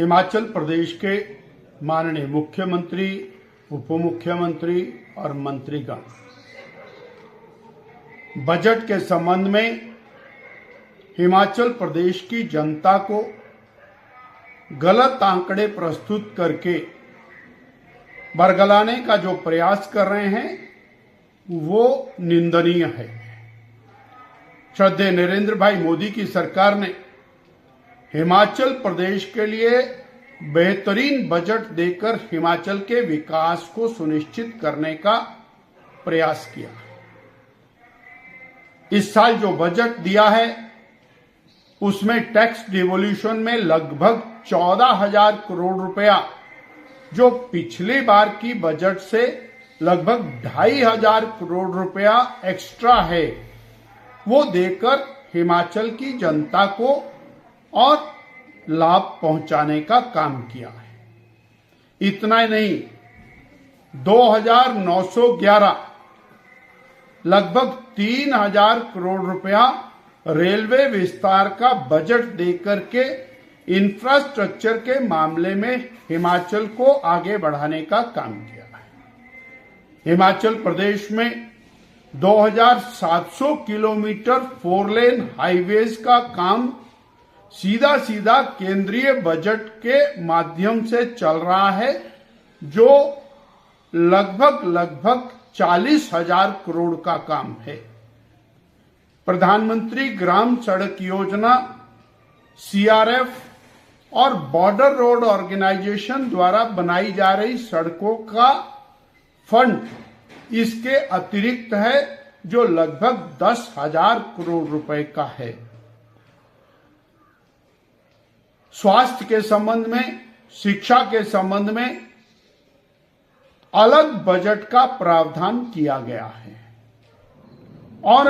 हिमाचल प्रदेश के माननीय मुख्यमंत्री, उप मुख्यमंत्री और मंत्रीगण बजट के संबंध में हिमाचल प्रदेश की जनता को गलत आंकड़े प्रस्तुत करके बरगलाने का जो प्रयास कर रहे हैं वो निंदनीय है। श्रद्धेय नरेंद्र भाई मोदी की सरकार ने हिमाचल प्रदेश के लिए बेहतरीन बजट देकर हिमाचल के विकास को सुनिश्चित करने का प्रयास किया। इस साल जो बजट दिया है उसमें टैक्स डिवोल्यूशन में लगभग 14,000 करोड़ रुपया, जो पिछली बार की बजट से लगभग 2,500 करोड़ रुपया एक्स्ट्रा है, वो देकर हिमाचल की जनता को और लाभ पहुंचाने का काम किया है। इतना ही नहीं, 2,911 लगभग 3,000 करोड़ रुपया रेलवे विस्तार का बजट देकर के इंफ्रास्ट्रक्चर के मामले में हिमाचल को आगे बढ़ाने का काम किया है। हिमाचल प्रदेश में 2,700 किलोमीटर 4 लेन हाईवेज का काम सीधा सीधा केंद्रीय बजट के माध्यम से चल रहा है, जो लगभग 40,000 करोड़ का काम है। प्रधानमंत्री ग्राम सड़क योजना, सीआरएफ और बॉर्डर रोड ऑर्गेनाइजेशन द्वारा बनाई जा रही सड़कों का फंड इसके अतिरिक्त है, जो लगभग 10,000 करोड़ रुपए का है। स्वास्थ्य के संबंध में, शिक्षा के संबंध में अलग बजट का प्रावधान किया गया है और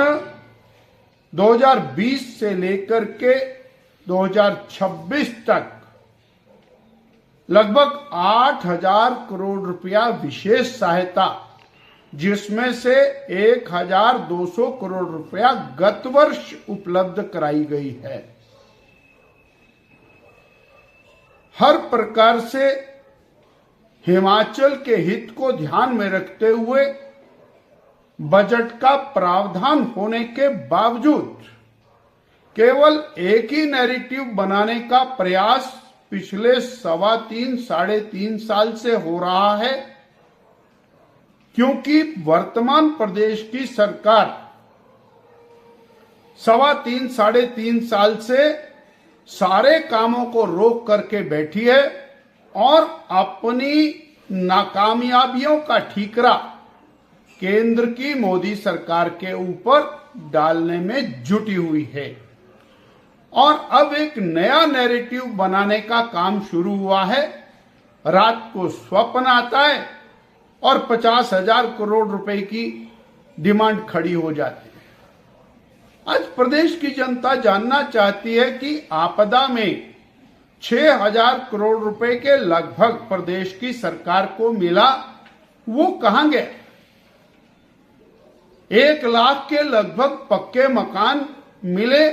2020 से लेकर के 2026 तक लगभग 8,000 करोड़ रुपया विशेष सहायता, जिसमें से 1,200 करोड़ रुपया गत वर्ष उपलब्ध कराई गई है। हर प्रकार से हिमाचल के हित को ध्यान में रखते हुए बजट का प्रावधान होने के बावजूद केवल एक ही नैरेटिव बनाने का प्रयास पिछले 3.5 साल से हो रहा है, क्योंकि वर्तमान प्रदेश की सरकार 3.5 साल से सारे कामों को रोक करके बैठी है और अपनी नाकामयाबियों का ठीकरा केंद्र की मोदी सरकार के ऊपर डालने में जुटी हुई है। और अब एक नया नैरेटिव बनाने का काम शुरू हुआ है। रात को स्वप्न आता है और 50,000 करोड़ रुपए की डिमांड खड़ी हो जाती है। आज प्रदेश की जनता जानना चाहती है कि आपदा में 6,000 करोड़ रुपए के लगभग प्रदेश की सरकार को मिला, वो कहां गए? 1 लाख के लगभग पक्के मकान मिले,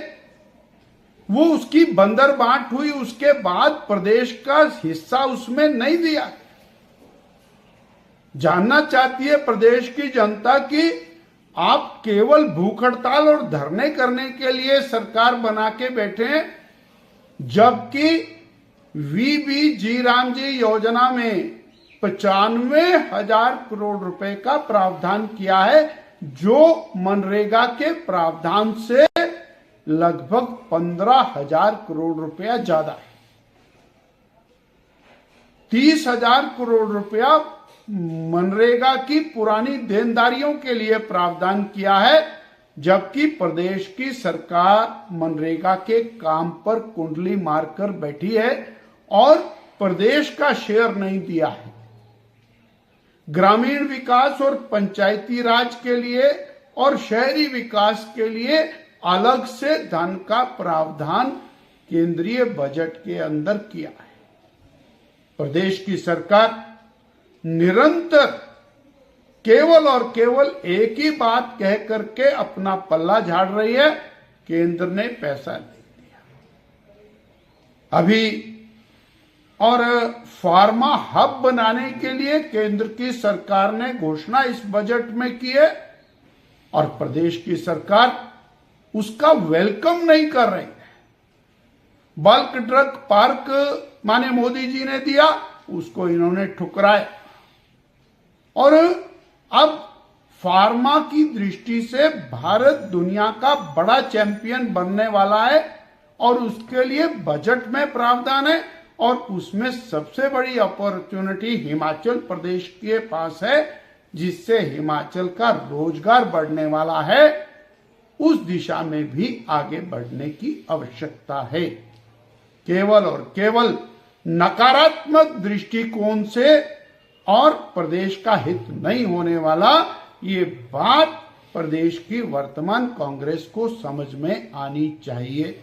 वो उसकी बंदर बांट हुई, उसके बाद प्रदेश का हिस्सा उसमें नहीं दिया। जानना चाहती है प्रदेश की जनता कि आप केवल भूख हड़ताल और धरने करने के लिए सरकार बना के बैठे हैं, जबकि वीबीजी रामजी योजना में 95,000 करोड़ रुपए का प्रावधान किया है, जो मनरेगा के प्रावधान से लगभग 15,000 करोड़ रुपया ज्यादा है। 30,000 करोड़ रुपया मनरेगा की पुरानी देनदारियों के लिए प्रावधान किया है, जबकि प्रदेश की सरकार मनरेगा के काम पर कुंडली मारकर बैठी है और प्रदेश का शेयर नहीं दिया है। ग्रामीण विकास और पंचायती राज के लिए और शहरी विकास के लिए अलग से धन का प्रावधान केंद्रीय बजट के अंदर किया है। प्रदेश की सरकार निरंतर केवल और केवल एक ही बात कह करके अपना पल्ला झाड़ रही है, केंद्र ने पैसा नहीं दिया। अभी और फार्मा हब बनाने के लिए केंद्र की सरकार ने घोषणा इस बजट में की है और प्रदेश की सरकार उसका वेलकम नहीं कर रही है। बल्क ड्रग पार्क माने मोदी जी ने दिया, उसको इन्होंने ठुकराया और अब फार्मा की दृष्टि से भारत दुनिया का बड़ा चैंपियन बनने वाला है और उसके लिए बजट में प्रावधान है और उसमें सबसे बड़ी अपॉर्चुनिटी हिमाचल प्रदेश के पास है, जिससे हिमाचल का रोजगार बढ़ने वाला है। उस दिशा में भी आगे बढ़ने की आवश्यकता है। केवल और केवल नकारात्मक दृष्टिकोण से और प्रदेश का हित नहीं होने वाला, ये बात प्रदेश की वर्तमान कांग्रेस को समझ में आनी चाहिए।